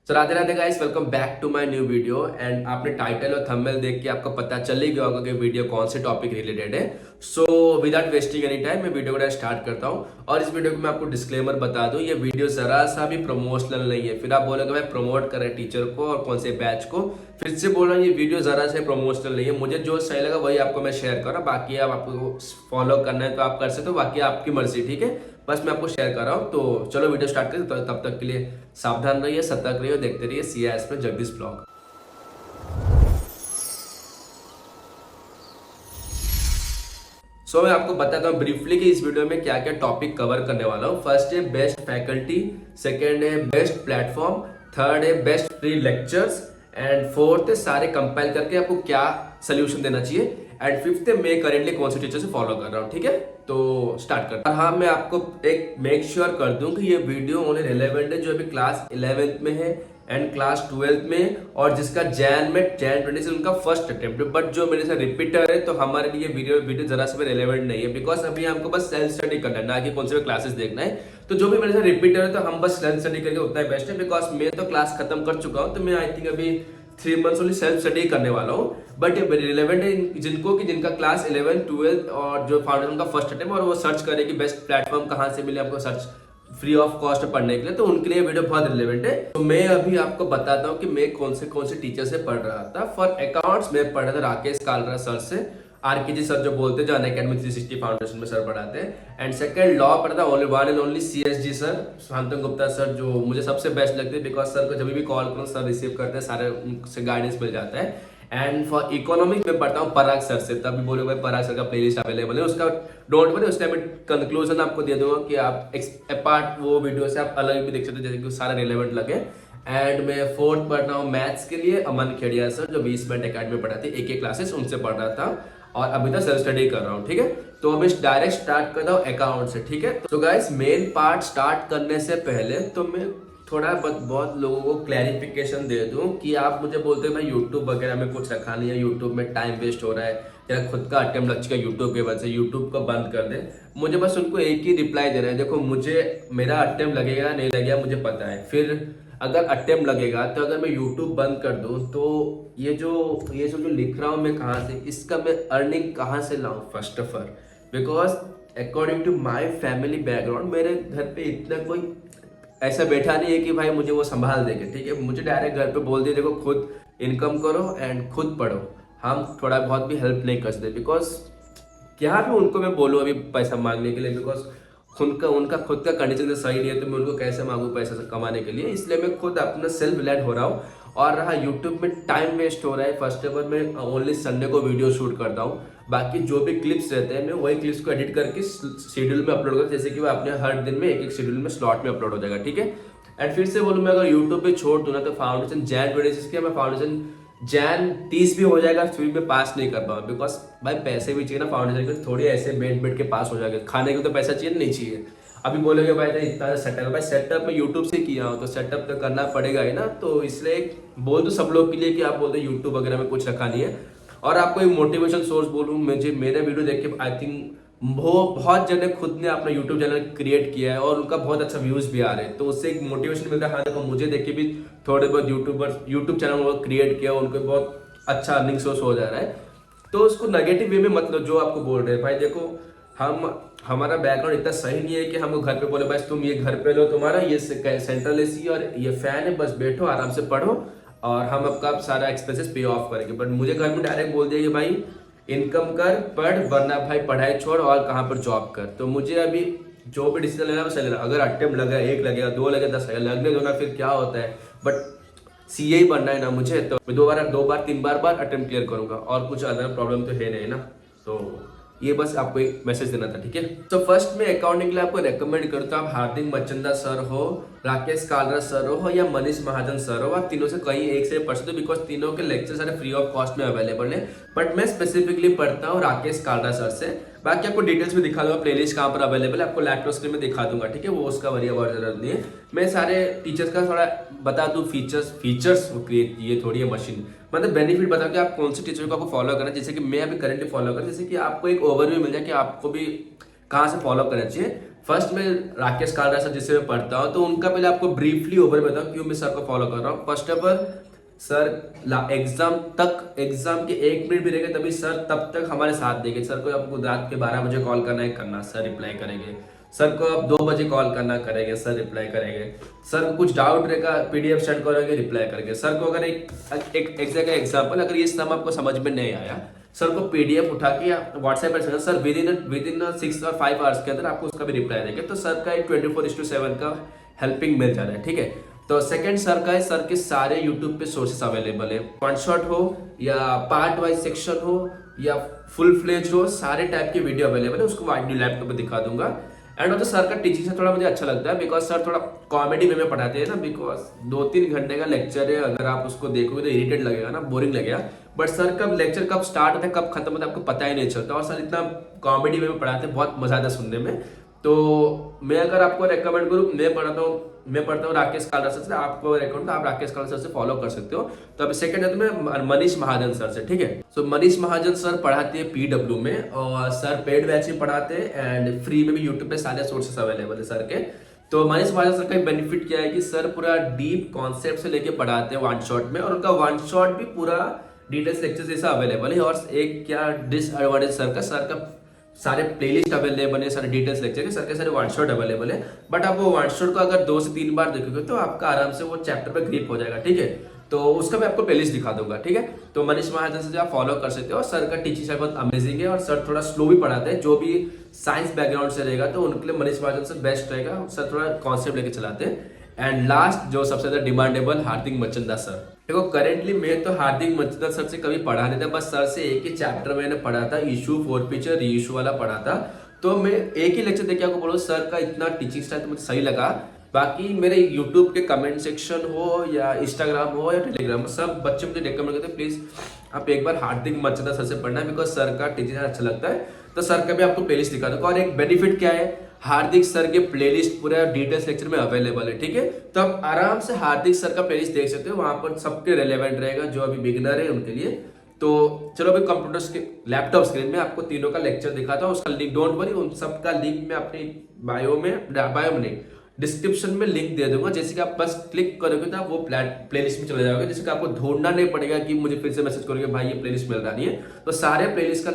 So Radhe Radhe guys, welcome back to my new video. And आपने title और thumbnail देख के आपको पता चल ही गया होगा कि वीडियो कौन से टॉपिक रिलेटेड है। So without wasting any time मैं वीडियो को स्टार्ट करता हूँ। और इस वीडियो को मैं आपको डिस्क्लेमर बता दूं, ये वीडियो जरा सा भी प्रमोशनल नहीं है। फिर आप बोलोगे भाई प्रमोट कर रहे टीचर को और कौन से बैच को। फिर से बोल रहा हूँ, ये वीडियो जरा से प्रमोशनल नहीं है। मुझे जो सही लगा वही आपको मैं शेयर कर रहा हूँ। बाकी आप आपको फॉलो करना है तो आप कर सकते हो, बाकी आपकी मर्जी, ठीक है। बस मैं आपको शेयर कर रहा हूँ। तो चलो वीडियो स्टार्ट करें। तो तब तक के लिए सावधान रहिए, सतर्क रहिए, देखते रहिए CIS में जगदीश ब्लॉग। मैं आपको बताता हूँ ब्रीफली कि इस वीडियो में क्या क्या टॉपिक कवर करने वाला हूँ। फर्स्ट है बेस्ट फैकल्टी, सेकंड है बेस्ट प्लेटफॉर्म, थर्ड है best free lectures, and fourth है सारे कंपाइल करके आपको क्या सोल्यूशन देना चाहिए, एंड फिफ्थ है मैं करेंटली कौन से टीचर से फॉलो कर रहा हूँ, ठीक है। तो स्टार्ट करता हूँ। हाँ, मैं आपको एक मेक श्योर कर दूं कि ये वीडियो ओनली रिलेवेंट है जो अभी क्लास 11th में है एंड क्लास 12th में, और जिसका जैन 20 से उनका फर्स्ट अटेम्प्ट। बट जो मेरे से रिपीटर है तो हमारे लिए वीडियो जरा से भी रिलेवेंट नहीं है, बिकॉज अभी हमको बस सेल्फ स्टडी करना है, ना कि कौन से क्लासेस देखना है। तो जो भी मेरे से रिपीटर है तो हम बस सेल्फ स्टडी करके उतना ही बेस्ट है, बिकॉज मैं तो क्लास खत्म कर चुका हूँ। तो मैं आई थिंक अभी 3 मंथ्स ओनली सेल्फ स्टडी करने वाला हूँ। बट ये रिलेवेंट है जिनको कि जिनका क्लास 11, 12 और जो फाउंडेशन का फर्स्ट अटेम्प्ट, और वो सर्च करे कि बेस्ट प्लेटफॉर्म कहाँ से मिले आपको सर्च फ्री ऑफ कॉस्ट पढ़ने के लिए, तो उनके लिए वीडियो बहुत रिलेवेंट है। तो मैं अभी आपको बताता हूँ कि मैं कौन से टीचर से पढ़ रहा था। फॉर अकाउंट्स में पढ़ रहा था राकेश कालरा सर से, RKG सर जो बोलते हैं, जो अनअकैडमी 360 फाउंडेशन में सर पढ़ाते हैं। एंड सेकंड लॉ पढ़ा था one and only CSG sir, Shantanu Gupta sir, जो मुझे सबसे बेस्ट लगते हैं, बिकॉज सर को जब भी कॉल करूँ सर रिसीव करते हैं, सारे उनसे गाइडेंस मिल जाता है। एंड फॉर इकोनॉमिक्स में पढ़ता हूँ पराग सर से। तभी बोले भाई पराग सर का प्लेलिस्ट अवेलेबल है, उसका डोंट वरी, उसका मैं कंक्लूजन आपको दे दूंगा कि आप अपार्ट वो वीडियो से आप अलग भी देख सकते हो, जैसे कि सारा रिलेवेंट लगे। एंड मैं फोर्थ पढ़ रहा हूँ मैथ्स के लिए अमन खेड़िया सर, जो 20 मिनट अकेडमी पढ़ाते एक एक क्लासेस, उनसे पढ़ रहा था और अभी तक सेल्फ स्टडी कर रहा हूँ, ठीक है। तो अभी डायरेक्ट स्टार्ट करता हूँ अकाउंट से, ठीक है। तो गाइस मेन पार्ट स्टार्ट करने से पहले तो मैं थोड़ा बहुत लोगों को क्लैरिफिकेशन दे दूं कि आप मुझे बोलते हैं भाई यूट्यूब वगैरह में कुछ रखा नहीं है, यूट्यूब में टाइम वेस्ट हो रहा है, तेरा खुद का अटेम्प्ट लग चुका है यूट्यूब के वजह से, यूट्यूब को बंद कर दे। मुझे बस उनको एक ही रिप्लाई देना है, देखो मुझे मेरा अटेम्प्ट लगेगा नहीं लगेगा मुझे पता है। फिर अगर अटेम्प्ट लगेगा तो अगर मैं यूट्यूब बंद कर दूं तो ये सब जो लिख रहा हूँ मैं कहाँ से, इसका मैं अर्निंग कहाँ से लाऊं first of all. Because according to my family background मेरे घर पे इतना कोई ऐसा बैठा नहीं है कि भाई मुझे वो संभाल देंगे, ठीक है। मुझे डायरेक्ट घर पे बोल दिए देखो खुद इनकम करो एंड खुद पढ़ो, हम थोड़ा बहुत भी हेल्प नहीं कर सकते। बिकॉज क्या भी उनको मैं बोलूँ अभी पैसा मांगने के लिए, बिकॉज उनका उनका खुद का कंडीशन सही नहीं है, तो मैं उनको कैसे मांगू पैसा कमाने के लिए। इसलिए मैं खुद अपना सेल्फ रिलायंट हो रहा हूँ। और रहा यूट्यूब में टाइम वेस्ट हो रहा है, फर्स्ट ऑफ ऑल मैं ओनली संडे को वीडियो शूट करता हूँ, बाकी जो भी क्लिप्स रहते हैं मैं वही क्लिप्स को एडिट करके शेड्यूल में अपलोड करता, जैसे कि वो अपने हर दिन में एक एक शेड्यूल में स्लॉट में अपलोड हो जाएगा, ठीक है। एंड फिर से बोलूँ मैं अगर यूट्यूब पे छोड़ दूँ ना तो फाउंडेशन जैन 26 के मैं फाउंडेशन जैन 30 भी हो जाएगा फिर मैं पास नहीं कर पाऊँ, बिकॉज भाई पैसे भी चाहिए ना फाउंडेशन के, थोड़ी ऐसे बैठ के पास हो जाएगा, खाने को तो पैसा चाहिए नहीं चाहिए। अभी बोलोगे भाई इतना सेटअप, भाई सेटअप मैं यूट्यूब से किया हूँ तो सेटअप तो करना पड़ेगा ही ना। तो इसलिए बोल दो सब लोग के लिए कि आप बोलते यूट्यूब वगैरह में कुछ रखा नहीं है। और आपको एक मोटिवेशन सोर्स बोलूँ, मुझे मेरे वीडियो देख के आई थिंक वो बहुत जने खुद ने अपना यूट्यूब चैनल क्रिएट किया है और उनका बहुत अच्छा व्यूज भी आ रहे हैं, तो उससे एक मोटिवेशन मिलता है। हाँ देखो मुझे देख के भी थोड़े बहुत यूट्यूब चैनल क्रिएट किया, उनको बहुत अच्छा अर्निंग सोर्स हो जा रहा है। तो उसको नेगेटिव वे में मतलब जो आपको बोल रहे हैं भाई देखो हमारा बैकग्राउंड इतना सही नहीं है कि हमको घर पे बोले बस तुम ये घर पे लो, तुम्हारा ये सेंट्रल AC और ये फैन है, बस बैठो आराम से पढ़ो और हम आपका सारा एक्सपेंसेस पे ऑफ करेंगे। बट मुझे घर में डायरेक्ट बोल दिया कि भाई इनकम कर पढ़, वरना भाई पढ़ाई छोड़ और कहाँ पर जॉब कर। तो मुझे अभी जो भी डिसीजन लेना वो सही लेना। अगर अटेम्प्ट लगा 1 लगेगा 2 लगेगा 10 लगेगा, लगने दो ना, फिर क्या होता है। बट CA ही बनना है ना मुझे, तो मैं 2 बार 3 बार अटेम्प्ट क्लियर करूंगा, और कुछ अदर प्रॉब्लम तो है नहीं ना। तो ये बस आपको एक मैसेज देना था, ठीक है। तो फर्स्ट में अकाउंटिंग के लिए आपको रेकमेंड करूँ तो आप हार्दिक मचंदा सर हो, राकेश कालरा सर हो या मनीष महाजन सर हो, आप तीनों से कहीं एक से पढ़ सकते हो, बिकॉज तीनों के लेक्चर सारे फ्री ऑफ कॉस्ट में अवेलेबल है। बट मैं स्पेसिफिकली पढ़ता हूँ राकेश कालरा सर से। बाकी आपको डिटेल्स में दिखा दूंगा, प्लेलिस्ट कहाँ पर अवेलेबल है आपको लैपटॉप स्क्रीन में दिखा दूंगा, ठीक है। वो उसका वरिया बहुत जरूरत नहीं है। मैं सारे टीचर्स का थोड़ा बता दूं, फीचर्स क्रिएट किए थोड़ी है मशीन, मतलब बेनिफिट बता कि आप कौन से टीचर को आपको फॉलो करना है, जैसे कि मैं अभी करंटली फॉलो कर, जैसे कि आपको एक ओवरव्यू मिल जाए कि आपको भी कहाँ से फॉलो करना चाहिए। फर्स्ट मैं राकेश कालरा सर जिससे मैं पढ़ता हूँ, तो उनका पहले आपको ब्रीफली ओवर बताऊँ क्यों मैं सर को फॉलो कर रहा हूँ। First of all sir exam के 1 मिनट भी रहेगा तभी सर तब तक हमारे साथ देंगे। सर को आपको रात के 12 बजे कॉल करना है, करना, सर रिप्लाई करेंगे। सर को आप 2 बजे कॉल करना, करेंगे, सर रिप्लाई करेंगे। सर को कुछ डाउट रहेगा, पीडीएफ सेंड करोगे, रिप्लाई करेंगे। सर को अगर एक एग्जाम्पल, अगर ये सम आपको समझ में नहीं आया, सर को पीडीएफ उठा के व्हाट्सएप पर सेंड, सर विद इन 6 और 5 आवर्स के अंदर आपको उसका भी रिप्लाई देंगे। तो सर का एक 24/7 का हेल्पिंग मिल जा रहा है, ठीक है। तो सेकंड सर का है, सर के सारे यूट्यूब पे सोर्सेस अवेलेबल है, वन शॉट हो या पार्ट वाइज सेक्शन हो या फुल फ्लेज हो, सारे टाइप के वीडियो अवेलेबल है। उसको वाइड लैपटॉप पे दिखा दूंगा। एंड ऑल्सो सर का टीचिंग से थोड़ा मुझे अच्छा लगता है, बिकॉज सर थोड़ा कॉमेडी वे में पढ़ाते हैं ना। बिकॉज 2-3 घंटे का लेक्चर है, अगर आप उसको देखोगे तो इरिटेट लगेगा ना, बोरिंग लगेगा। बट सर कब लेक्चर कब स्टार्ट होता है कब खत्म होता है आपको पता ही नहीं चलता। और सर इतना कॉमेडी वे में पढ़ाते हैं, बहुत मजा आता है सुनने में। तो मैं अगर आपको रेकमेंड करूँ, मैं पढ़ता हूँ राकेश कालरा सर से। आपको रेकमेंड तो आप राकेश कालरा सर से फॉलो कर सकते हो। तो अब सेकंड है तो मैं मनीष महाजन सर से, ठीक है। सो मनीष महाजन सर पढ़ाते हैं पीडब्ल्यू में, और सर पेड बैच में पढ़ाते हैं एंड फ्री में भी यूट्यूब पे सारे सोर्सेस अवेलेबल है सर के। तो मनीष महाजन सर का बेनिफिट क्या है कि सर पूरा डीप कॉन्सेप्ट से लेके पढ़ाते हैं वन शॉट में, और उनका वन शॉट भी पूरा डिटेल्स लेक्चर जैसा अवेलेबल है। और एक क्या डिसएडवांटेज सर का सारे प्लेलिस्ट अवेलेबल है, सारे डिटेल्स लेक्चर के, सर के सारे वन शॉट अवेलेबल है। बट आप वो वन शॉट को अगर 2 से 3 बार देखोगे तो आपका आराम से वो चैप्टर पे ग्रिप हो जाएगा, ठीक है। तो उसका मैं आपको प्लेलिस्ट दिखा दूंगा, ठीक है। तो मनीष महाजन से आप फॉलो कर सकते हो। और सर का टीचिंग स्टाइल बहुत अमेजिंग है, और सर थोड़ा स्लो भी पढ़ाते हैं। जो भी साइंस बैकग्राउंड से रहेगा तो उनके लिए मनीष महाजन सर बेस्ट रहेगा। सर थोड़ा कॉन्सेप्ट लेके चलाते हैं। एंड लास्ट जो सबसे ज्यादा डिमांडेबल, हार्दिक मचंदा सर। देखो करेंटली मैं तो हार्दिक मचंदा सर से कभी पढ़ा नहीं था, बस सर से एक ही चैप्टर मैंने पढ़ा था, इशू फोरफीचर री इशू वाला पढ़ा था। तो मैं एक ही लेक्चर देखे आपको बोलो, सर का इतना टीचिंग स्टाइल तो मुझे सही लगा। बाकी मेरे यूट्यूब के कमेंट सेक्शन हो या इंस्टाग्राम हो या टेलीग्राम, सब बच्चे मुझे रिकमेंड करते हैं प्लीज आप एक बार हार्दिक मचंदा सर से पढ़ना, बिकॉज सर का टीचिंग अच्छा लगता है। तो सर का भी आपको प्लेलिस्ट दिखा दूंगा। और एक बेनिफिट क्या है, हार्दिक सर के प्लेलिस्ट पूरा डिटेल्स लेक्चर में अवेलेबल है, ठीक है। तो आप आराम से हार्दिक सर का प्लेलिस्ट देख सकते हो, वहां पर सबके रिलेवेंट रहेगा जो अभी बिगिनर है उनके लिए। तो चलो अभी कंप्यूटर लैपटॉप स्क्रीन में आपको तीनों का लेक्चर दिखाता हूँ। उसका लिंक, डोंट वरी, उन सबका लिंक मैं अपनी बायो में नहीं, डिस्क्रिप्शन में लिंक दे दूंगा। जैसे कि आप बस क्लिक करोगे तो आप वो प्लेलिस्ट में चले जाओगे, जैसे कि आपको ढूंढना नहीं पड़ेगा कि मुझे फिर से मैसेज करोगे भाई ये प्लेलिस्ट मिल रहा नहीं है। तो सारे प्लेलिस्ट का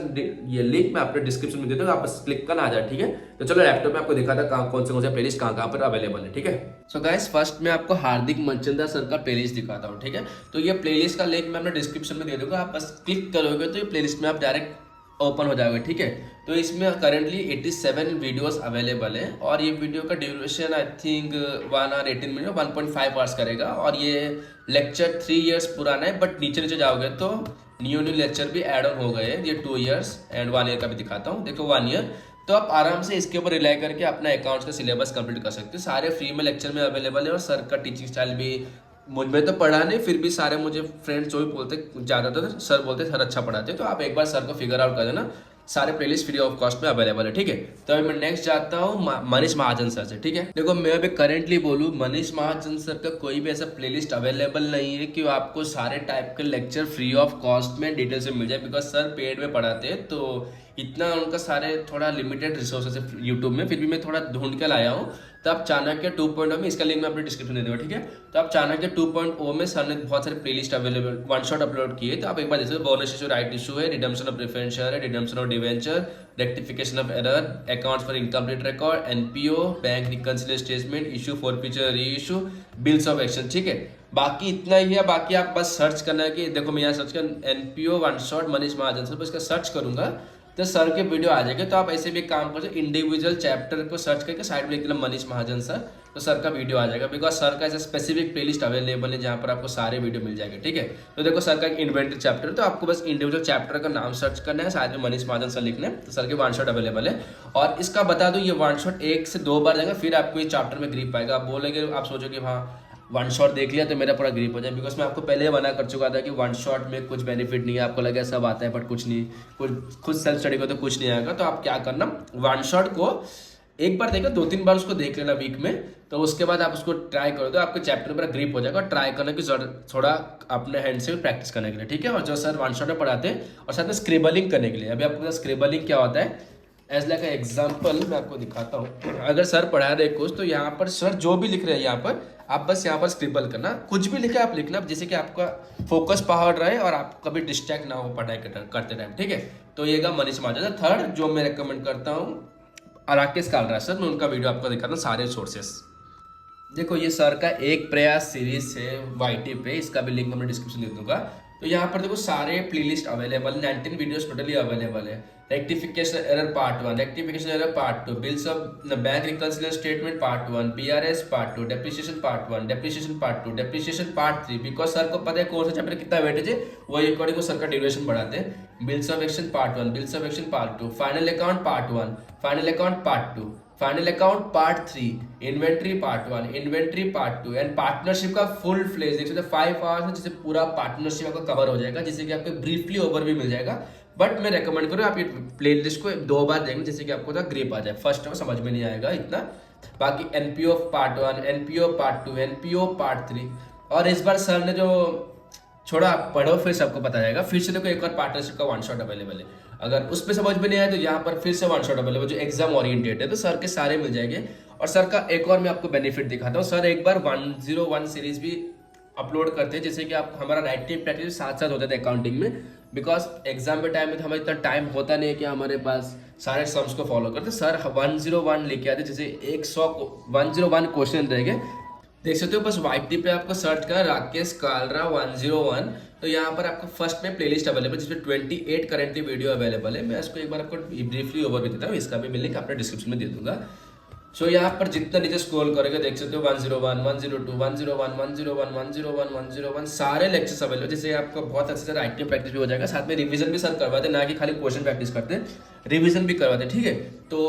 ये लिंक मैं अपने डिस्क्रिप्शन में दे दूंगा, आप बस क्लिक करना आ जाए, ठीक है। तो चलो लैपटॉप में आपको दिखाता कौन से प्लेलिस्ट कहाँ पर अवेलेबल है, ठीक है। सो गाइस फर्स्ट मैं आपको हार्दिक मचंदा सर का प्लेलिस्ट दिखाता हूँ, ठीक है। तो ये प्लेलिस्ट का लिंक मैं अपने डिस्क्रिप्शन में दे दूंगा, आप बस क्लिक करोगे तो ये प्लेलिस्ट में आप डायरेक्ट ओपन हो जाएगा, ठीक है। तो इसमें करेंटली 87 वीडियोस अवेलेबल है, और ये वीडियो का duration I think 1 hour 18 minute 1.5 hours करेगा। और ये लेक्चर 3 इयर्स पुराना है, बट नीचे जाओगे तो न्यू लेक्चर भी एड ऑन हो गए हैं। ये 2 इयर्स एंड 1 ईयर का भी दिखाता हूँ, देखो 1 ईयर। तो आप आराम से इसके ऊपर रिलाई करके अपना अकाउंट्स का सिलेबस कंप्लीट कर सकते हो। सारे फ्री में लेक्चर में अवेलेबल है, और सर का टीचिंग स्टाइल भी मुझ में तो पढ़ा नहीं, फिर भी सारे मुझे फ्रेंड्स जो भी बोलते ज़्यादातर सर बोलते सर अच्छा पढ़ाते। तो आप एक बार सर को फिगर आउट कर देना, सारे प्लेलिस्ट फ्री ऑफ कॉस्ट में अवेलेबल है, ठीक है। तो अभी मैं नेक्स्ट जाता हूँ मनीष महाजन सर से, ठीक है। देखो मैं अभी करेंटली बोलूँ, मनीष महाजन सर का कोई भी ऐसा प्लेलिस्ट अवेलेबल नहीं है कि आपको सारे टाइप के लेक्चर फ्री ऑफ कॉस्ट में डिटेल से मिल जाए, बिकॉज सर पेड में पढ़ाते हैं। तो इतना उनका सारे थोड़ा लिमिटेड रिसोर्सेस है यूट्यूब में, फिर भी मैं थोड़ा ढूंढ के लाया हूँ। तो आप चाणक्य 2.0 में, इसका लिंक मैं अपने डिस्क्रिप्शन में दे दूंगा, ठीक है। तो आप चाणक्य 2.0 में सर ने बहुत सारे playlist available one shot upload किए, तो आप एक बार जैसे बोनस इशू, राइट इशू है, रिडम्पशन ऑफ प्रेफरेंशियल है, redemption of debenture, rectification of error, accounts for incomplete record, NPO, bank reconciliation statement, issue forfeiture re issue, bills of action, ठीक है। बाकी इतना ही है। बाकी आप बस सर्च करना है कि देखो मैं यहाँ सर्च कर एनपीओ वन शॉट मनीष महाजन सर, इसका सर्च करूंगा तो सर के वीडियो आ जाएंगे। तो आप ऐसे भी काम कर सकते, इंडिविजुअल चैप्टर को सर्च करके साइड में लिख लेना मनीष महाजन सर, तो सर का वीडियो आ जाएगा। बिकॉज सर का ऐसा स्पेसिफिक प्लेलिस्ट अवेलेबल है जहाँ पर आपको सारे वीडियो मिल जाएंगे, ठीक है। तो देखो सर का एक इन्वेंटरी चैप्टर है, तो आपको बस इंडिविजुअल चैप्टर का नाम सर्च करना है, साथ में मनीष महाजन सर लिखना है, तो सर के वन शॉट अवेलेबल है। और इसका बता दूं, ये वन शॉट 1 से 2 बार जाएगा, फिर आपको ये चैप्टर में ग्रिप पाएगा। आप बोलेंगे, आप सोचोगे हाँ वन शॉट देख लिया तो मेरा पूरा ग्रिप हो जाए, बिकॉज मैं आपको पहले मना कर चुका था कि वन शॉट में कुछ बेनिफिट नहीं है। आपको लगे सब आता है बट कुछ नहीं, कुछ खुद सेल्फ स्टडी को तो कुछ नहीं आएगा। तो आप क्या करना, वन शॉट को एक बार देखो, 2-3 बार उसको देख लेना वीक में, तो उसके बाद आप उसको ट्राई करो तो आपके चैप्टर पर ग्रिप हो जाएगा। ट्राई करने की थोड़ा अपने हैंड से प्रैक्टिस करने के लिए, ठीक है। और जो सर वन शॉट में पढ़ाते हैं, और साथ में स्क्रिबलिंग करने के लिए, अभी आपको स्क्रिबलिंग क्या होता है, एज लाइक एग्जाम्पल मैं आपको दिखाता हूँ। अगर सर पढ़ा रहे कुछ तो यहाँ पर सर जो भी लिख रहे हैं यहाँ पर आप बस यहाँ पर स्क्रिबल करना, कुछ भी लिखे आप लिखना, जिससे कि आपका फोकस पावर रहे और आप कभी डिस्ट्रैक्ट ना हो पढ़ाई करते टाइम, ठीक है। तो ये मनीष महाजन। थर्ड जो मैं रिकमेंड करता हूँ राकेश कालरा सर, मैं उनका वीडियो आपको दिखाता हूँ, सारे सोर्सेस। देखो ये सर का एक प्रयास सीरीज है वाईटी पे, इसका भी लिंक मैं डिस्क्रिप्शन दे दूंगा। तो यहाँ पर देखो सारे playlist available, 19 videos totally available है। Rectification error part 1, rectification error part 2, bills of bank reconciliation statement part 1, PRS part 2, depreciation part 1, depreciation part 2, depreciation part 3। Because sir को पता है कौन सा चैप्टर कितना वेटेज है, वही अकॉर्डिंग सर का ड्यूरेशन बढ़ाते हैं। Bills of action part 1, bills of action part 2, final account part 1, final account part 2, final account part 3, inventory part 1, inventory part 2 and partnership का फुल फ्लेज देख सकते हैं 5 आवर्स है, जिससे पूरा पार्टनरशिप आपका कवर हो जाएगा, जिससे कि आपको ब्रीफली ओवरव्यू मिल जाएगा। बट मैं रेकमेंड करूँ आप ये प्लेलिस्ट को 2 बार देखना, जिससे कि आपको ग्रिप आ जाए। फर्स्ट में समझ में नहीं आएगा इतना, बाकी NPO part 1, NPO part 2, NPO part 3। और इस बार सर ने जो छोड़ा आप पढ़ो फिर सबको पता जाएगा। फिर से देखो एक और पार्टनरशिप का वन शॉट अवेलेबल है, अगर उस पर समझ में नहीं आया तो यहाँ पर फिर से वन शॉट अवेलेबल जो एग्जाम ओरिएंटेड है, तो सर के सारे मिल जाएंगे। और सर का एक और मैं आपको बेनिफिट दिखाता हूँ, सर एक बार 101 सीरीज भी अपलोड करते हैं, जैसे कि आप हमारा राइटिंग प्रैक्टिस साथ साथ होता था अकाउंटिंग में। बिकॉज एग्जाम के टाइम में तो हमें इतना टाइम होता नहीं है कि हमारे पास सारे सम्स को फॉलो करते। सर 101 लेके आते, जैसे 101 क्वेश्चन रहेंगे, देख सकते हो। बस वाईटी पे आपको सर्च कर राकेश कालरा 101, तो यहाँ पर आपको फर्स्ट में प्लेलिस्ट अवेलेबल जिसमें 28 करेंटली वीडियो अवेलेबल है। मैं इसको एक बार आपको ब्रीफली ओवरव्यू देता हूँ, इसका भी लिंक आपने डिस्क्रिप्शन में दे दूंगा। सो यहाँ पर जितना नीचे स्क्रॉल करोगे देख सकते हो 101, 102, 101, 101, 101, 101 सारे लेक्चर्स अवेलेबल, जिससे आपको बहुत अच्छे से राइटिंग प्रैक्टिस भी हो जाएगा। साथ में रिवीजन भी सर करवाते, ना कि खाली क्वेश्चन प्रैक्टिस करते, रिवीजन भी करवाते, ठीक है। तो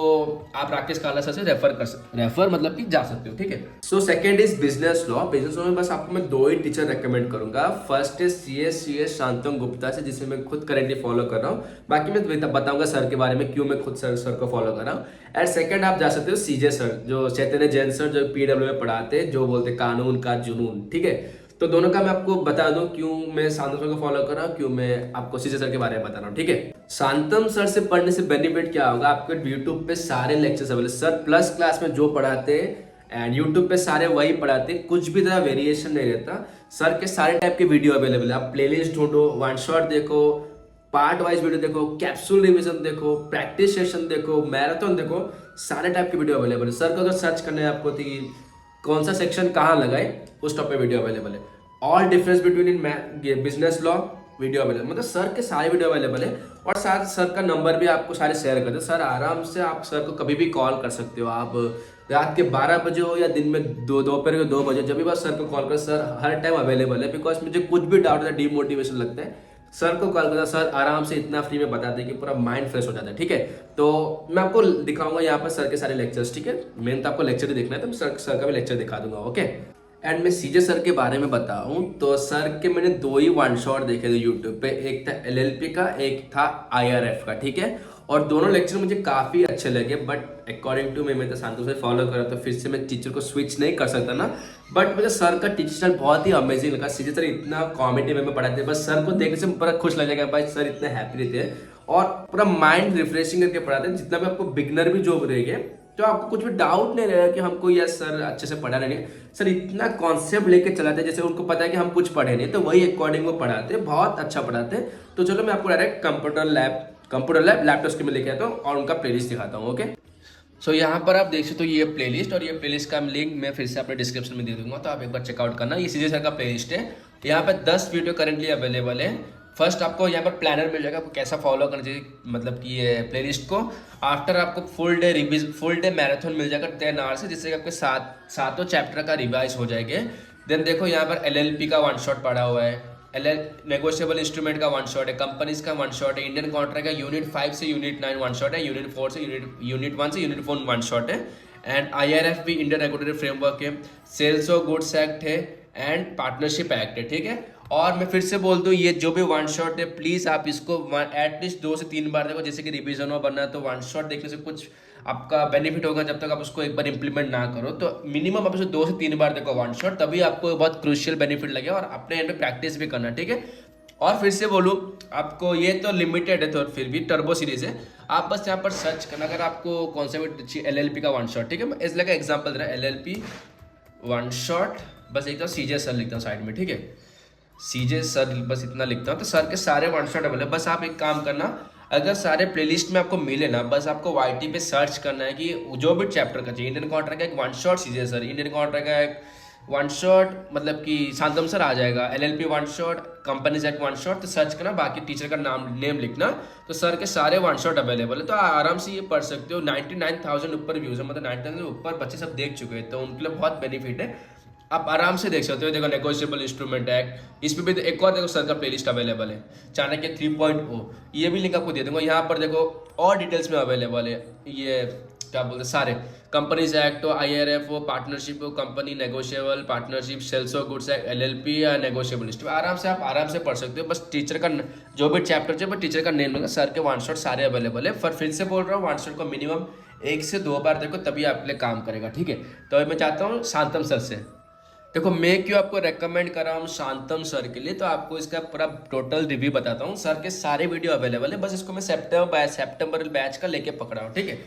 आप राकेश कालरा सर से रेफर मतलब कि जा सकते हो, ठीक है। So second is business law. Business law में बस आपको मैं 2 ही टीचर रेकमेंड करूंगा। First is CS Shantanu Gupta से, जिसे मैं खुद करेंटली फॉलो कर रहा हूँ। बाकी मैं बताऊंगा सर के बारे में क्यों मैं खुद सर को फॉलो कर रहा हूँ। एंड सेकंड आप जा सकते हो सीजे सर, जो चैतन्य जैन सर, जो पीडब्ल्यू में पढ़ाते हैं, जो बोलते कानून का जुनून, ठीक है। तो दोनों का मैं आपको बता दूं क्यों मैं शांतम सर को फॉलो कर रहा हूँ, क्यों मैं आपको सीजे सर के बारे में बता रहा हूँ, ठीक है। शांतम सर से पढ़ने से बेनिफिट क्या होगा, आपको यूट्यूब पे सारे lectures available, sir plus class में जो पढ़ाते हैं एंड यूट्यूब पे सारे वही पढ़ाते हैं, कुछ भी तरह वेरिएशन नहीं रहता। सर के सारे टाइप के वीडियो अवेलेबल है, आप प्लेलिस्ट ढूंढो, वन शॉट देखो, पार्ट वाइज वीडियो देखो, कैप्सूल रिवीजन देखो, प्रैक्टिस सेशन देखो, मैराथन देखो, सारे टाइप की वीडियो अवेलेबल है। सर को अगर सर्च करना है आपको कि कौन सा सेक्शन कहाँ लगाए, उस टॉप पे वीडियो अवेलेबल है। All difference between in business law video available, मतलब सर के सारे वीडियो अवेलेबल है। और साथ सर का नंबर भी आपको सारे शेयर कर दो, सर आराम से आप सर को कभी भी कॉल कर सकते हो। आप रात के 12 बजे हो या दिन में दोपहर के 2 बजे, जब भी बात सर को कॉल कर, सर हर टाइम अवेलेबल है। बिकॉज मुझे कुछ भी डाउट होता है, डीमोटिवेशन लगता है, सर को कॉल करता, सर आराम से इतना फ्री में बताते हैं कि पूरा माइंड फ्रेश हो जाता है, ठीक है। तो मैं आपको दिखाऊंगा यहाँ पर सर के सारे लेक्चर्स, ठीक है। मेन तो आपको लेक्चर ही देखना है, तो मैं सर का भी लेक्चर दिखा दूंगा, ओके। एंड मैं सीजे सर के बारे में बताऊं तो सर के मैंने 2 ही वन शॉट देखे थे यूट्यूब पे, एक था एलएलपी का, एक था आईआरएफ का, ठीक है। और दोनों लेक्चर मुझे काफी अच्छे लगे, बट अकॉर्डिंग टू मैं तो शांतनु से फॉलो करा, तो फिर से मैं टीचर को स्विच नहीं कर सकता ना। बट मुझे सर का टीचर स्टाइल बहुत ही अमेजिंग लगा। सीजे सर इतना कॉमेडी वे में पढ़ाते, बस सर को देखने से बड़ा खुश लगेगा, भाई सर इतने हैप्पी रहते हैं और पूरा माइंड रिफ्रेशिंग करके पढ़ाते हैं। जितना भी आपको बिगनर भी जो रहेंगे, तो आपको कुछ भी डाउट नहीं रहेगा कि हमको यह सर अच्छे से पढ़ा रहे हैं। सर इतना कॉन्सेप्ट लेके चलाते हैं जैसे उनको पता है कि हम कुछ पढ़े नहीं, तो वही अकॉर्डिंग वो पढ़ाते हैं, बहुत अच्छा पढ़ाते हैं। तो चलो मैं आपको direct computer lab laptop screen में लेके आता हूँ और उनका प्लेलिस्ट दिखाता हूँ, ओके। सो यहाँ पर आप देख सकते हो ये प्लेलिस्ट, और ये प्लेलिस्ट का लिंक मैं फिर से अपने डिस्क्रिप्शन में दे दूंगा, तो आप एक बार चेकआउट करना। ये सीजे सर का प्लेलिस्ट है, यहाँ पे 10 वीडियो करेंटली अवेलेबल है। फर्स्ट आपको यहाँ पर प्लानर मिल जाएगा, आपको कैसा फॉलो करना चाहिए, मतलब कि ये प्लेलिस्ट को। आफ्टर आपको फुल डे मैराथन मिल जाएगा 10 आवर्स से, जिससे आपके सातों चैप्टर का रिवाइज हो जाएंगे। देन देखो यहाँ पर एलएलपी का वन शॉट पड़ा हुआ है, नेगोशिएबल इंस्ट्रूमेंट का वन शॉट है, कंपनीज का वन शॉट है, इंडियन कॉन्ट्रैक्ट का यूनिट 5 से यूनिट 9 वन शॉट है, यूनिट 4 से यूनिट 1 से यूनिट 4 वन शॉट है। एंड आईआरएफ भी इंडियन रेगुलेटरी फ्रेमवर्क है, सेल्स ऑफ गुड्स एक्ट है एंड पार्टनरशिप एक्ट है, ठीक है। और मैं फिर से बोल दूं, ये जो भी वन शॉट है प्लीज आप इसको एटलीस्ट 2 से 3 बार देखो, जैसे कि रिवीजन हो बनना, तो वन शॉट देखने से कुछ आपका बेनिफिट होगा। जब तक आप उसको एक बार इंप्लीमेंट ना करो, तो मिनिमम आप इसे 2 से 3 बार देखो वन शॉट, तभी आपको बहुत क्रूशियल बेनिफिट लगेगा। और अपने एंड पे प्रैक्टिस भी करना, ठीक है। और फिर से बोलूँ आपको, ये तो लिमिटेड है तो फिर भी टर्बो सीरीज है, आप बस यहाँ पर सर्च करना अगर आपको कौन सा भी चाहिए, LLP का वन शॉट, ठीक है। मैं इसलिए का एग्जांपल दे रहा है, LLP वन शॉट, बस एक तो CJ सर लिखता हूँ साइड में, ठीक है, CJ सर बस इतना लिखता हूँ। तो सर के सारे वन शॉट अवेलेबल, बस आप एक काम करना, अगर सारे प्लेलिस्ट में आपको मिले ना, बस आपको YT पे सर्च करना है कि जो भी चैप्टर का चाहिए, इंडियन कॉन्ट्रैक्ट का एक one shot CJ sir, Indian contract का एक वन शॉट मतलब कि शांतम सर आ जाएगा, LLP one shot, companies act one shot, तो सर्च करना, बाकी टीचर का नाम नेम लिखना, तो सर के सारे वन शॉट अवेलेबल है। तो आराम से ये पढ़ सकते हो। 99,000 ऊपर व्यूज है, मतलब 99,000 ऊपर बच्चे सब देख चुके हैं, तो उनके लिए बहुत बेनिफिट है, आप आराम से देख सकते हो। देखो नेगोशिएबल इंस्ट्रूमेंट एक्ट, इस पे भी एक और देखो सर का प्लेलिस्ट अवेलेबल है, चाणक्य 3.0, ये भी लिंक आपको दे दूंगा। यहाँ पर देखो और डिटेल्स में अवेलेबल है, ये क्या बोलते हैं सारे, कंपनीज एक्ट हो, IRF हो, पार्टनरशिप हो, company negotiable partnership, sales of goods act, LLP या नेगोशिएबल लिस्ट, आराम से आप आराम से पढ़ सकते हो। बस टीचर का जो भी चैप्टर चाहिए, बस टीचर का नेम लगा, सर के वन शॉट सारे अवेलेबल है। फिर से बोल रहा हूँ, वन शॉट को मिनिमम 1 से 2 बार देखो, तभी आपके लिए काम करेगा, ठीक है। तो मैं चाहता हूँ शांतम सर से, देखो मैं क्यों आपको रेकमेंड कर रहा हूँ शांतम सर के लिए, तो आपको इसका पूरा टोटल रिव्यू बताता हूँ। सर के सारे वीडियो अवेलेबल है, बस इसको मैं सेप्टेम्बर बैच का लेके पकड़ा हूँ, ठीक है।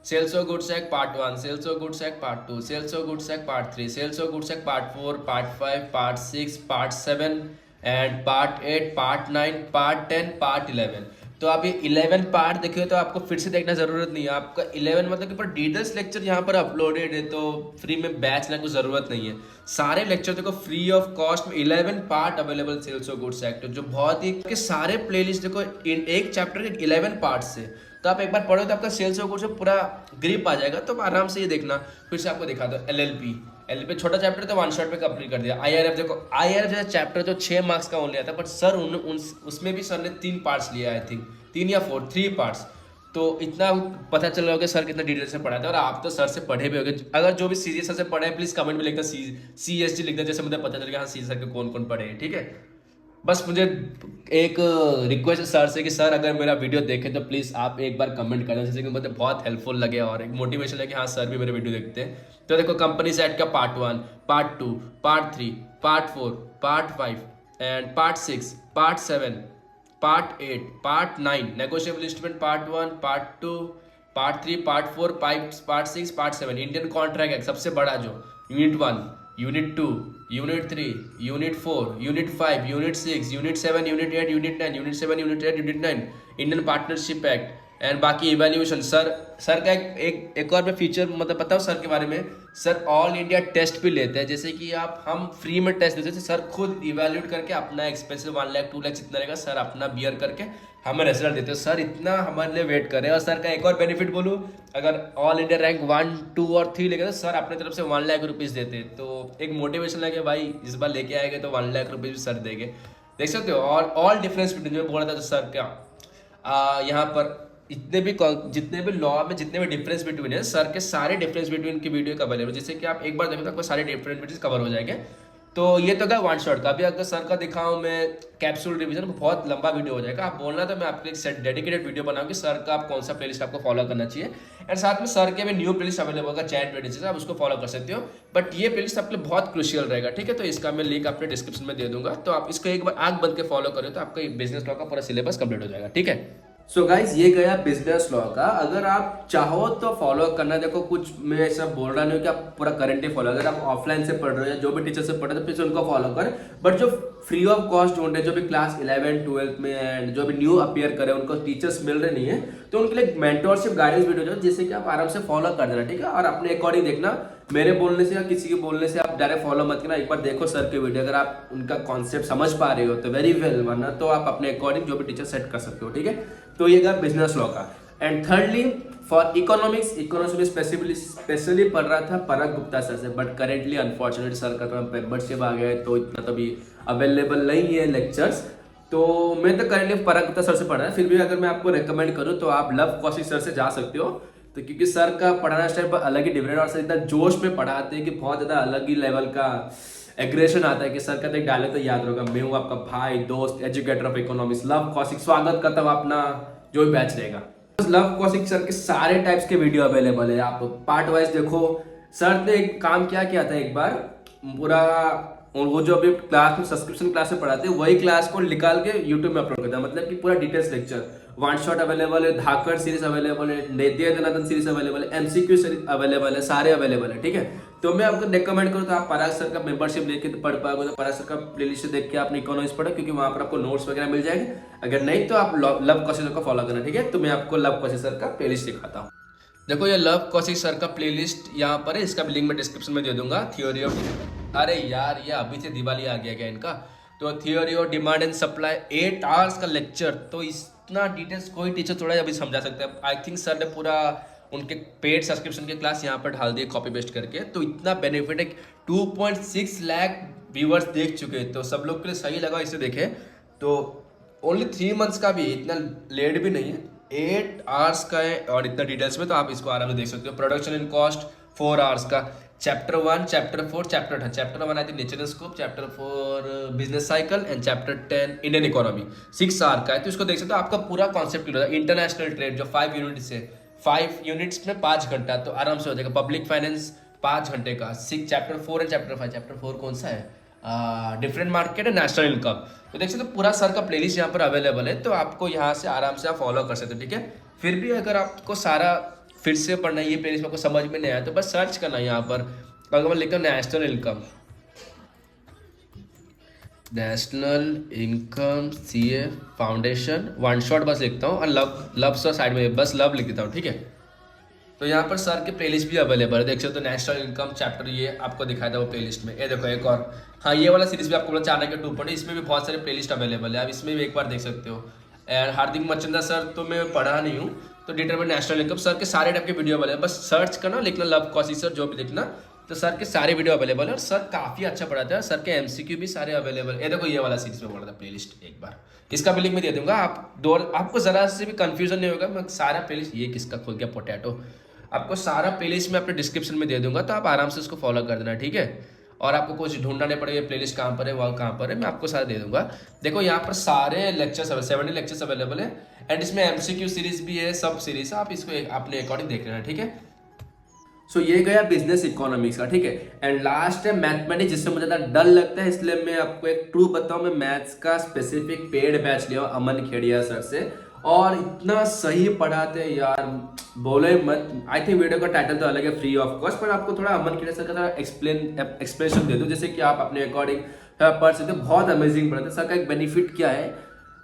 Sales of goods act part 1, sales of goods act part 2, sales of goods act part 3, sales of goods act part 4, part 5, part 6, part 7 and part 8, part 9, part 10, part 11। तो आप ये 11 पार्ट देखिए, तो आपको फिर से देखना जरूरत नहीं है। आपका 11 मतलब कि पर डिटेल्स लेक्चर यहाँ पर अपलोडेड है, तो फ्री में बैच लेने की जरूरत नहीं है। सारे लेक्चर देखो फ्री ऑफ कॉस्ट में 11 part available sales of goods act, जो बहुत ही के सारे प्लेलिस्ट देखो इन एक चैप्टर के 11 पार्ट से, तो आप एक बार पढ़ो तो आपका सेल्स ऑफ गुड्स पूरा ग्रिप आ जाएगा। तो आराम से ये देखना, फिर से आपको दिखा दो LLP छोटा चैप्टर तो वन शॉट पे कंप्लीट कर दिया। IRF देखो, IRF जैसा चैप्टर जो 6 मार्क्स का ओनली आता है, बट सर उसमें भी सर ने 3 पार्ट्स लिया, आई थिंक 3 या 4, 3 पार्ट्स। तो इतना पता चल रहा होगा सर कितना डिटेल से पढ़ाते हैं, और आप तो सर से पढ़े भी होगे। अगर जो भी CJ सर से पढ़े हैं प्लीज कमेंट में लिखना, CSG लिखना, जैसे मुझे पता चल गया हाँ CJ सर के कौन कौन पढ़े हैं, ठीक है। बस मुझे एक रिक्वेस्ट है सर से कि सर अगर मेरा वीडियो देखें तो प्लीज़ आप एक बार कमेंट करना, जैसे कि मुझे बहुत हेल्पफुल लगे और एक मोटिवेशन है कि हाँ सर भी मेरे वीडियो देखते हैं। तो देखो कंपनी सेट का part 1, part 2, part 3, part 4, part 5 and part 6, part 7, part 8, part 9, negotiable instrument part 1, part 2, part 3, part 4, part 6, part 7, Indian contract act सबसे बड़ा जो unit 1, unit 2, unit 3, unit 4, unit 5, unit 6, unit 7, unit 8, unit 9, unit 7, unit 8, unit 9, Indian partnership act and बाकी evaluation. Sir का एक और मैं feature मतलब पता हो सर के बारे में, सर ऑल इंडिया टेस्ट भी लेते हैं, जैसे कि आप हम फ्री में टेस्ट देते हैं, सर खुद इवैल्यूएट करके अपना एक्सपेंसिव 1 लाख 2 लाख जितना रहेगा सर अपना बियर करके हमें रिजल्ट देते हो। सर इतना हमारे लिए वेट कर रहे हैं। और सर का एक और बेनिफिट बोलूँ, अगर ऑल इंडिया रैंक 1, 2 और 3 लेके तो सर अपने तरफ से 1 लाख रुपीज़ देते हैं। तो एक मोटिवेशन लगे भाई इस बार लेके आएंगे तो 1 लाख रुपीज़ भी सर देंगे, देख सकते हो। और ऑल डिफरेंस बिटवीन जो बोला था तो सर क्या यहाँ पर जितने भी लॉ में जितने भी डिफरेंस बिटवीन है, सर के सारे डिफरेंस बिटवीन की वीडियो अवेलेबल, जैसे कि आप एक बार देखो तो आपको सारे डिफरेंस बिटवीन कवर हो जाएंगे। तो ये तो क्या वन शॉट का। अभी अगर सर का दिखाऊं मैं कैप्सूल रिवीजन, बहुत लंबा वीडियो हो जाएगा। आप बोलना तो मैं आपके एक डेडिकेटेड वीडियो बनाऊं कि सर का आप कौन सा प्लेलिस्ट आपको फॉलो करना चाहिए। एंड साथ में सर के भी न्यू प्लेलिस्ट अवेलेबल होगा चैट वीडियो से, आप उसको फॉलो कर सकते हो। बट ये प्लेलिस्ट आपके लिए बहुत क्रूशियल रहेगा, ठीक है। तो इसका मैं लिंक अपने डिस्क्रिप्शन में दे दूंगा, तो आप इसको एक बार आंख बंद के फॉलो करें तो आपका बिजनेस लॉ का पूरा सिलेबस कंप्लीट हो जाएगा, ठीक है। सो गाइज ये गया बिजनेस लॉ का। अगर आप चाहो तो फॉलो करना, देखो कुछ मैं ऐसा बोल रहा नहीं हूँ कि आप पूरा करंट ही फॉलो, अगर आप ऑफलाइन से पढ़ रहे हो या जो भी टीचर से पढ़ रहे हो तो प्लीज उनको फॉलो कर। बट जो फ्री ऑफ कॉस्ट ढूंढे, जो भी क्लास 11, 12 में एंड जो भी न्यू अपीयर करे उनको टीचर्स मिल रहे नहीं है, तो उनके लिए मेंटोरशिप गाइडेंस वीडियो जो जिससे कि आप आराम से फॉलो कर देना, ठीक है। और अपने अकॉर्डिंग देखना, मेरे बोलने से या किसी के बोलने से आप डायरेक्ट फॉलो मत करना। एक बार देखो सर के वीडियो, अगर आप उनका कॉन्सेप्ट समझ पा रहे हो तो वेरी वेल, वरना तो आप अपने अकॉर्डिंग जो भी टीचर सेट कर सकते हो, ठीक है। तो ये गया बिजनेस लॉ का। एंड थर्डली फॉर इकोनॉमिक्स में स्पेशली पढ़ रहा था परक गुप्ता सर से, बट करेंटली अनफॉर्चुनेटली सर का तो मेंबरशिप आ गया है तो इतना तो भी अवेलेबल नहीं है लेक्चर्स। तो मैं तो करेंटली परक गुप्ता सर से पढ़ रहा है। फिर भी अगर मैं आपको रेकमेंड करूँ तो आप लव कौशिक सर से जा सकते हो, तो क्योंकि सर का पढ़ाना स्टाइल अलग ही डिफरेंट, और सर इतना जोश में पढ़ाते हैं कि बहुत ज़्यादा अलग ही लेवल का एग्रेशन आता है। कि सर का तो एक डायलॉग तो याद होगा, मैं हूँ आपका भाई दोस्त educator of economics love Kaushik, स्वागत करता हूँ अपना जो भी बैच रहेगा। लव कौशिक सर के सारे टाइप्स के वीडियो अवेलेबल है, आप पार्ट वाइज देखो। सर ने एक काम क्या किया था, एक बार पूरा और वो जो अभी क्लास में सब्सक्रिप्शन क्लास में पढ़ाते हैं वही क्लास को निकाल के यूट्यूब में अपलोड करता है, मतलब कि पूरा details lecture, one shot available है, धाकड़ सीरीज अवेलेबल है, नैत्य दनादन सीरीज अवेलेबल है, एमसीक्यू सीरीज अवेलेबल है, सारे अवेलेबल है, ठीक है। तो मैं आपको रिकमेंड करूँ तो आप पराग सर का मेंबरशिप लेके तो पढ़ पाओगे, तो पराग सर का प्लेलिस्ट देख के आपने इकोनॉमिक्स पढ़ो, क्योंकि वहां पर आपको नोट्स वगैरह मिल जाएंगे। अगर नहीं तो आप लव कौशिक सर को फॉलो करना, ठीक है। तो मैं आपको लव कौशिक सर का प्लेलिस्ट दिखाता हूँ। देखो ये लव कौशिक सर का प्लेलिस्ट यहाँ पर है, इसका भी लिंक मैं डिस्क्रिप्शन में दे दूंगा। थ्योरी ऑफ, अरे यार ये अभी से दिवाली आ गया क्या इनका। तो theory of demand and supply 8 hours का लेक्चर, तो इतना डिटेल्स कोई टीचर थोड़ा अभी समझा सकता है। आई थिंक सर ने पूरा उनके पेड सब्सक्रिप्शन के क्लास यहाँ पर डाल दिए कॉपी पेस्ट करके, तो इतना बेनिफिट है। 2.6 लाख व्यूअर्स देख चुके हैं, तो सब लोग के लिए सही लगा इसे देखे। तो ओनली 3 मंथ्स का भी, इतना लेट भी नहीं है, 8 आवर्स का है और इतना डिटेल्स में, तो आप इसको आराम से देख सकते हो। प्रोडक्शन इन कॉस्ट 4 आवर्स का, chapter 1, chapter 4, chapter 10। Chapter 1 I think nature scope, chapter 4 business cycle and chapter 10 Indian economy. 6 hour का है, तो इसको देख सकते हो। आपका पूरा कॉन्सेप्ट क्लियर है। इंटरनेशनल ट्रेड जो 5 यूनिट्स है, 5 यूनिट्स में 5 घंटा, तो आराम से हो जाएगा। पब्लिक फाइनेंस 5 घंटे का। 6 चैप्टर 4 एंड चैप्टर 5। चैप्टर 4 कौन सा है? डिफरेंट मार्केट है, नेशनल इनकम। तो देख सकते हो पूरा सर का प्लेलिस्ट यहाँ पर अवेलेबल है, तो आपको यहाँ से आराम से आप फॉलो कर सकते हो, ठीक है। फिर भी अगर आपको सारा फिर से पढ़ना है, ये प्लेलिस्ट आपको समझ में नहीं आया, तो बस सर्च करना है यहाँ पर, अगर लिखो national income, national income CA foundation, one shot बस लिखता हूँ, और लव सर साइड में बस लव लिख देता हूँ, ठीक है। तो यहाँ पर सर के प्लेलिस्ट भी अवेलेबल है, देख सकते हो। नेशनल इनकम चैप्टर ये आपको दिखाया था वो प्लेलिस्ट में। ये देखो एक और, हाँ ये वाला सीरीज भी आपको बोला चाणक्य 2 इसमें भी बहुत सारे प्लेलिस्ट अवेलेबल है, आप इसमें भी एक बार देख सकते हो। एंड हार्दिक मचंदा सर तो मैं पढ़ा नहीं हूँ, तो डिटरमिन नेशनल इनकम सर के सारे टाइप के वीडियो अवेलेबल है, बस सर्च करना, लिखना लव कौशिक सर, जो भी लिखना, तो सर के सारे वीडियो अवेलेबल है। और सर काफी अच्छा पढ़ाते हैं, सर के एमसीक्यू भी सारे अवेलेबल है। ये देखो ये वाला सीरीज में पढ़ा था प्लेलिस्ट, एक बार इसका भी लिंक मैं दे दूंगा। आपको जरा से भी कंफ्यूजन नहीं होगा, मैं सारा प्लेलिस्ट, ये किसका खुल गया पोटैटो, आपको सारा प्लेलिस्ट में अपने डिस्क्रिप्शन में दे दूंगा, तो आप आराम से उसको फॉलो कर देना, ठीक है। और आपको कुछ ढूंढना नहीं पड़ेगा प्लेलिस्ट कहाँ पर है, वह कहाँ पर है, मैं आपको सारा दे दूंगा। देखो यहाँ पर सारे लेक्चर्स 70 लेक्चर्स अवेलेबल है, एंड इसमें एमसीक्यू सीरीज भी है, सब सीरीज, आप इसको अपने अकॉर्डिंग देख लेना, ठीक है। सो ये गया बिजनेस इकोनॉमिक्स का, ठीक है। एंड लास्ट है मैथमेटिक्स, जिससे मुझे ज़्यादा डर लगता है, इसलिए मैं आपको एक ट्रू बताऊं, मैं मैथ्स का स्पेसिफिक पेड बैच लिया अमन खेड़िया सर से, और इतना सही पढ़ाते हैं यार, बोले मत। आई थिंक वीडियो का टाइटल तो अलग है, फ्री ऑफ कॉस्ट, पर आपको थोड़ा अमन खेड़िया सर का थोड़ा एक्सप्लेनेशन दे दूं, जैसे कि आप अपने अकॉर्डिंग पढ़ सकते हो। बहुत अमेजिंग पढ़ाते हैं। सर का एक बेनिफिट क्या है,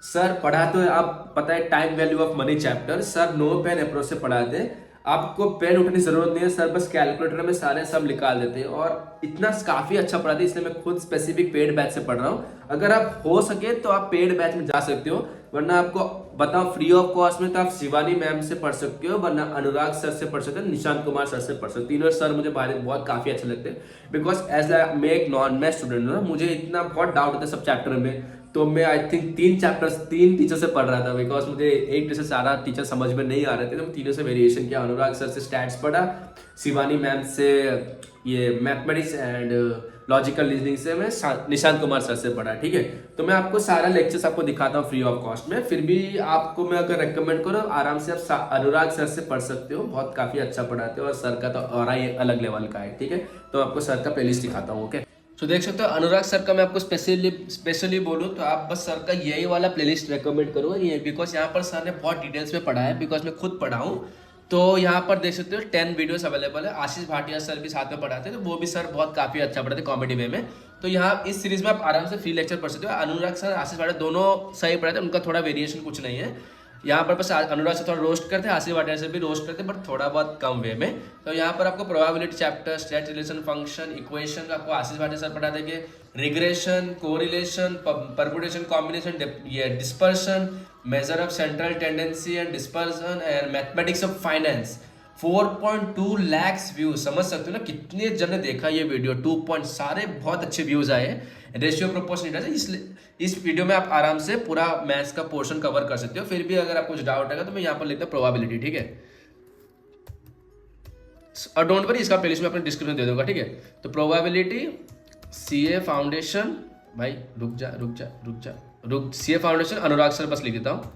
सर पढ़ाते हैं, आप पता है time value of money chapter, sir no pen approach से पढ़ाते हैं, आपको पेन उठाने की जरूरत नहीं है, सर बस कैलकुलेटर में सारे सब निकाल देते हैं, और इतना काफी अच्छा पढ़ाते हैं, इसलिए मैं खुद स्पेसिफिक पेड बैच से पढ़ रहा हूँ। अगर आप हो सके तो आप पेड बैच में जा सकते हो, वरना आपको बताओ फ्री ऑफ कॉस्ट में तो आप शिवानी मैम से पढ़ सकते हो, वरना अनुराग सर से पढ़ सकते हो, निशांत कुमार सर से पढ़ सकते हो। तीनों सर मुझे बहुत काफी अच्छे लगते हैं, बिकॉज एज मैं एक नॉन मैथ स्टूडेंट हूँ, मुझे इतना बहुत डाउट होता है सब चैप्टर में, तो मैं आई थिंक 3 टीचर से पढ़ रहा था, बिकॉज मुझे एक टीचर सारा टीचर समझ में नहीं आ रहे थे, तो मैं तीनों से वेरिएशन किया। अनुराग सर से स्टैट्स पढ़ा, शिवानी मैम से ये मैथमेटिक्स एंड लॉजिकल रीजनिंग से मैं निशांत कुमार सर से पढ़ा, ठीक है। तो मैं आपको सारा लेक्चर्स आपको दिखाता हूँ फ्री ऑफ कॉस्ट में, फिर भी आपको मैं अगर रेकमेंड करूँ, आराम से आप अनुराग सर से पढ़ सकते हो, बहुत काफी अच्छा पढ़ाते हो, और सर का तो और ही अलग लेवल का है, ठीक है। तो आपको सर का प्लेलिस्ट दिखाता हूँ, ओके। तो देख सकते हो अनुराग सर का मैं आपको स्पेशली बोलूँ तो आप बस सर का यही वाला प्लेलिस्ट रेकमेंड करो, ये बिकॉज यहाँ पर सर ने बहुत डिटेल्स में पढ़ा है, बिकॉज मैं खुद पढ़ा हूँ। तो यहाँ पर देख सकते हो 10 वीडियोस अवेलेबल है। आशीष भाटिया सर भी साथ में पढ़ाते हैं, तो वो भी सर बहुत काफी अच्छा पढ़ाते कॉमेडी वे में। तो यहाँ इस सीरीज में आप आराम से फ्री लेक्चर पढ़ सकते हो। अनुराग सर आशीष भाटिया दोनों सही पढ़ाते हैं, उनका थोड़ा वेरिएशन कुछ नहीं है। यहाँ पर बस अनुराग से थोड़ा रोस्ट करते हैं, आशीष भाटिया से भी रोस्ट करते हैं, बट थोड़ा बहुत कम वे में। तो यहाँ पर आपको probability chapter, state relation function, equation आपको आशीष भाटिया सर पढ़ा देंगे, रिग्रेशन, कोरिलेशन, परम्यूटेशन, कॉम्बिनेशन, ये dispersion, measure of central tendency and dispersion, and mathematics of finance. 4.2 lakh views, समझ सकते हो ना कितने जन ने देखा ये वीडियो। 2 सारे बहुत अच्छे व्यूज आए, रेशियो प्रोपोर्शनल है, इसलिए इस वीडियो में आप आराम से पूरा मैथ्स का पोर्शन कवर कर सकते हो। फिर भी अगर आपको कुछ डाउट आएगा तो मैं यहाँ पर लिखता हूँ प्रोबेबिलिटी, ठीक है। और डोंट वरी, इसका प्लेलिस्ट में अपने डिस्क्रिप्शन दे दूंगा, ठीक है। तो प्रोबेबिलिटी, सीए फाउंडेशन, भाई रुक, सीए फाउंडेशन अनुराग सर बस लिख देता हूँ।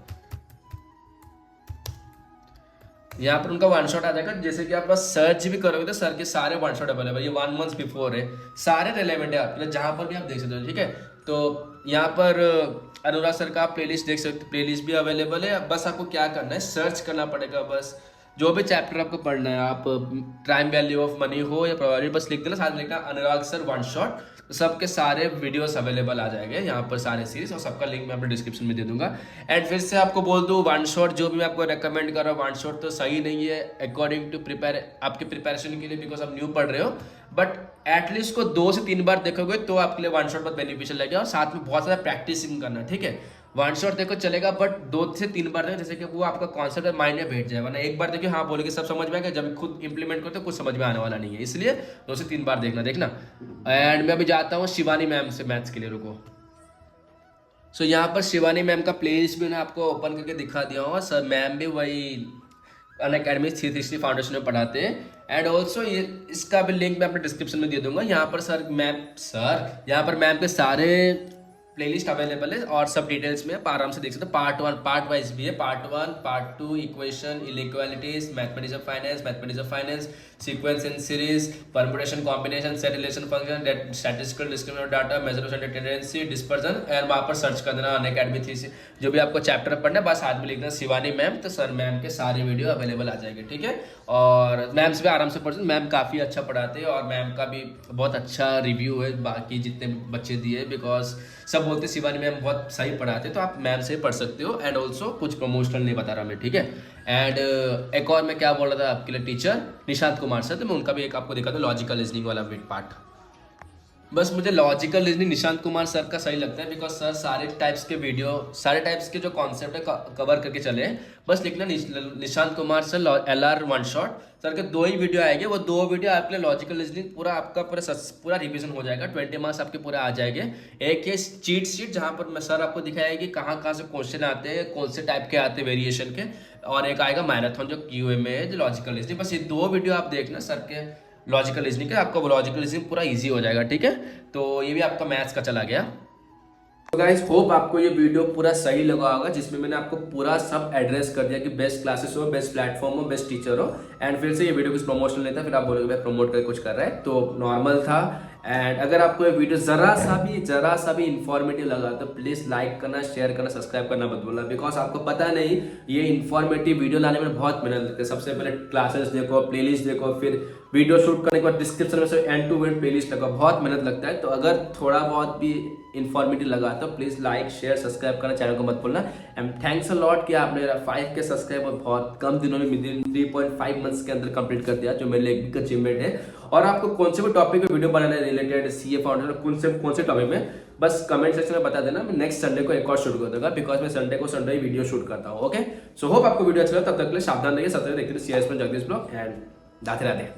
यहाँ पर उनका वन शॉट आ जाएगा। जैसे कि आप बस सर्च भी करोगे तो सर के सारे वन शॉट अवेलेबल, ये 1 मंथ बिफोर है, सारे रिलेवेंट है आपके लिए, जहाँ पर भी आप देख सकते हो। ठीक है, तो यहाँ पर अनुराग सर का आप प्लेलिस्ट देख सकते हो, प्लेलिस्ट भी अवेलेबल है। बस आपको क्या करना है, सर्च करना पड़ेगा। बस जो भी चैप्टर आपको पढ़ना है, आप टाइम वैल्यू ऑफ मनी हो या प्रोबेबिलिटी, बस लिख देना, साथ में लिखना अनुराग सर वन शॉट, तो सबके सारे वीडियोस अवेलेबल आ जाएंगे यहाँ पर, सारे सीरीज, और सबका लिंक मैं अपने डिस्क्रिप्शन में दे दूंगा। एंड फिर से आपको बोल दूँ, वन शॉट जो भी मैं आपको रेकमेंड कर रहा हूँ, वन शॉट तो सही नहीं है अकॉर्डिंग टू प्रिपेयर, आपके प्रिपरेशन के लिए, बिकॉज आप न्यू पढ़ रहे हो। बट एटलीस्ट को 2 से 3 बार देखोगे तो आपके लिए वन शॉट बहुत बेनिफिशियल लगेगा, और साथ में बहुत ज़्यादा प्रैक्टिसिंग करना। ठीक है, वन शॉट देखो चलेगा, बट 2 से 3 बार देखो, जैसे कि वो आपका कॉन्सेप्ट माइंड में बैठ जाएगा ना। एक बार देखिए हाँ बोलेगे सब समझ में आएगा, जब खुद इंप्लीमेंट करते हो कुछ समझ में आने वाला नहीं है, इसलिए 2 से 3 बार देखना। एंड मैं अभी जाता हूँ शिवानी मैम से मैथ्स के लिए, रुको। सो यहाँ पर शिवानी मैम का प्लेलिस्ट भी मैं आपको ओपन करके दिखा दिया हूँ। सर मैम भी वही अनअकैडमी 360 फाउंडेशन में पढ़ाते हैं। एंड ऑल्सो ये इसका भी लिंक मैं अपने डिस्क्रिप्शन में दे दूंगा। यहाँ पर यहाँ पर मैम के सारे प्लेलिस्ट अवेलेबल है, और सब डिटेल्स में आप आराम से देख सकते हो। पार्ट 1 पार्ट वाइज भी है, part 1 part 2 equation, inequalities, mathematics of finance, sequence in series, permutation, combination, set, relation function, statistical discriminant data, measure tendency, dispersion, and वहाँ पर सर्च कर देना अनअकैडमी 360, जो भी आपको चैप्टर पढ़ना है बस हाथ में लिखना शिवानी मैम, तो सर मैम के सारे वीडियो अवेलेबल आ जाएंगे। ठीक है, और मैम से भी आराम से पढ़ सकते, मैम काफ़ी अच्छा पढ़ाते हैं, और मैम का भी बहुत अच्छा रिव्यू है बाकी जितने बच्चे दिए, बिकॉज सब बोलते शिवानी मैम बहुत सही पढ़ाते, तो आप मैम से पढ़ सकते हो। एंड ऑल्सो कुछ प्रमोशनल नहीं बता रहा मैं, ठीक है। एंड एक और मैं क्या बोल रहा था आपके लिए, टीचर निशांत कुमार सर, तो मैं उनका भी एक आपको दिखा दूँ लॉजिकल रीजनिंग वाला पार्ट। बस मुझे logical reasoning Nishant Kumar sir का सही लगता है, बिकॉज सर सारे टाइप्स के जो कॉन्सेप्ट है कवर करके चले हैं। बस लिखना Nishant Kumar sir LR one shot, sir के 2 ही वीडियो आएंगे, वो 2 वीडियो आपके लिए लॉजिकल रीजनिंग पूरा आपका पूरा रिवीजन हो जाएगा, 20 मार्क्स आपके पूरे आ जाएंगे। एक है चीट शीट, जहाँ पर मैं सर आपको दिखाएगा कि कहाँ से क्वेश्चन आते हैं, कौन से टाइप के आते हैं वेरिएशन के, और एक आएगा मैराथन जो QA में है, जो लॉजिकल रीजनिंग। बस ये 2 वीडियो आप देखना सर के लॉजिकल रीजनिंग का, आपका लॉजिकल रीजनिंग पूरा इजी हो जाएगा। ठीक है, तो ये भी आपका मैथ्स का चला गया। तो गाइस होप आपको ये वीडियो पूरा सही लगा होगा, जिसमें मैंने आपको पूरा सब एड्रेस कर दिया कि बेस्ट क्लासेस हो, बेस्ट प्लेटफॉर्म हो, बेस्ट टीचर हो। एंड फिर से ये वीडियो कुछ प्रमोशनल नहीं था, फिर आप बोलोगे भाई प्रमोट करके कुछ कर रहा है, तो नॉर्मल था। एंड अगर आपको ये वीडियो जरा सा भी इंफॉर्मेटिव लगा तो प्लीज लाइक करना, शेयर करना, सब्सक्राइब करना मत भूलना, बिकॉज आपको पता नहीं ये इंफॉर्मेटिव वीडियो लाने में बहुत मेहनत लगती है। सबसे पहले क्लासेस देखो, प्लेलिस्ट देखो, फिर वीडियो शूट करने के बाद डिस्क्रिप्शन में से एंड टू एंड प्लेलिस्ट लगा, बहुत मेहनत लगता है। तो अगर थोड़ा बहुत भी इन्फॉर्मेटिव लगा तो प्लीज लाइक शेयर सब्सक्राइब करना, चैनल को मत भूलना। एंड थैंक्स अ लॉट कि आपने 5K सब्सक्राइबर बहुत कम दिनों में 3.5 मंथ्स के अंदर कंप्लीट कर दिया, जो मेरे लिए एक बिग अचीवमेंट है। और आपको कौन से भी टॉपिक पे वीडियो बनाना है रिलेटेड CA फाउंडेशन, कौन से टॉपिक में, बस कमेंट सेक्शन में बता देना। मैं नेक्स्ट संडे को एक और शूट कर दूंगा, बिकॉज मैं संडे ही वीडियो शूट करता हूँ। ओके, सो होप आपको वीडियो अच्छा लगा, तब तक के लिए सावधान रहिए, सबसे देखते रहिए CS पर जगदीश ब्लॉग, एंड राधे राधे।